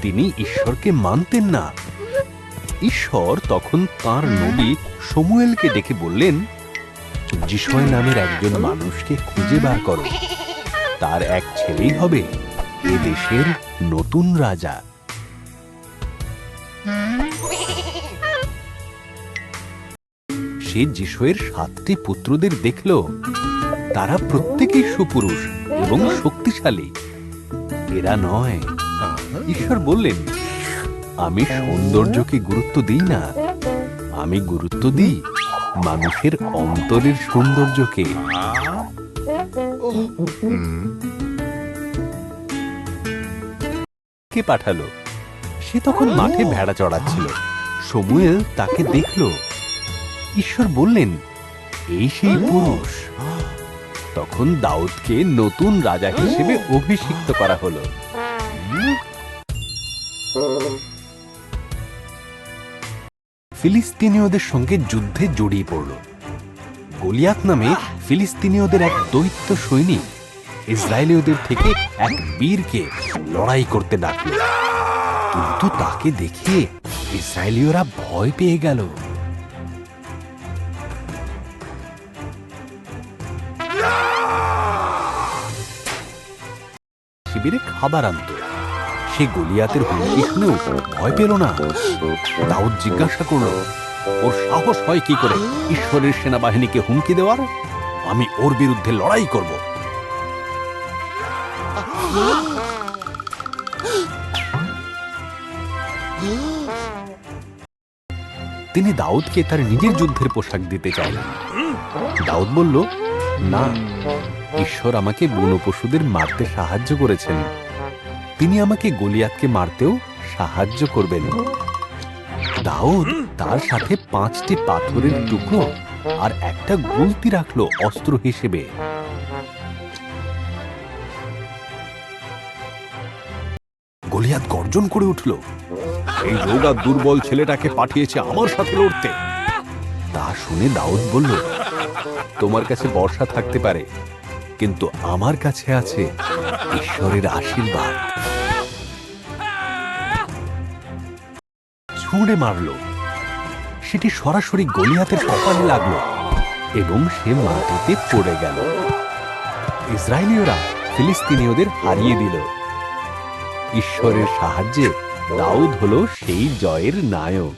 তিনি ঈশ্বরকে মানতেন না। ঈশ্বর তখন তাঁর নবী শমূয়েলকে ডেকে বললেন, যিশয় নামের একজন মানুষকে খুঁজে বার করো, তার এক ছেলেই হবে এ দেশের নতুন রাজা। সে যিশয়ের 7টি পুত্রদের দেখল, তারা প্রত্যেকেই সুপুরুষ এবং শক্তিশালী। এরা নয়। ঈশ্বর বললেন, আমি সৌন্দর্যকে গুরুত্ব দিই না, আমি গুরুত্ব দিই মানুষের অন্তরের সৌন্দর্যকে। কে পাঠালো? সে তখন মাঠে ভেড়া চড়াচ্ছিল। শমূয়েল তাকে দেখল। ঈশ্বর বললেন, এই সেই পুরুষ। তখন দাউদকে নতুন রাজা হিসেবে অভিষিক্ত করা হলো। ফিলিস্তিনীয়দের সঙ্গে যুদ্ধে জড়িয়ে পড়ল। গলিয়াত নামে ফিলিস্তিনীয়দের এক দৈত্য সৈনিক ইসরায়েলীয়দের থেকে এক বীরকে লড়াই করতে ডাকল। কিন্তু তাকে দেখে ইসরায়েলীয়রা ভয় পেয়ে গেল। শিবিরে খাবার আনত। সে গলিয়াতের হুমকি শুনেও ভয় পেল না। দাউদ জিজ্ঞাসা করল, ওর সাহস হয় কি করে ঈশ্বরের সেনাবাহিনীকে হুমকি দেওয়ার? আমি ওর বিরুদ্ধে লড়াই করব। তিনি দাউদকে তার নিজের যুদ্ধের পোশাক দিতে চাইলেন। দাউদ বলল, না, ঈশ্বর আমাকে বুনো পশুদের মারতে সাহায্য করেছেন, তিনি আমাকে গলিয়াতকে মারতেও সাহায্য করবেন। দাউদ তার সাথে 5টি পাথরের টুকরো আর একটা গুলতি রাখলো অস্ত্র হিসেবে। গলিয়াত গর্জন করে উঠল, এই রোগা দুর্বল ছেলেটাকে পাঠিয়েছে আমার সাথে লড়তে। তা শুনে দাউদ বলল, তোমার কাছে বর্শা থাকতে পারে, কিন্তু আমার কাছে আছে ঈশ্বরের আশীর্বাদ। ছুঁড়ে মারল। সেটি সরাসরি গলিয়াতের কপালে লাগলো এবং সে মাটিতে পড়ে গেল। ইসরায়েলীয়রা ফিলিস্তিনীয়দের হারিয়ে দিল। ঈশ্বরের সাহায্যে দাউদ হলো সেই জয়ের নায়ক।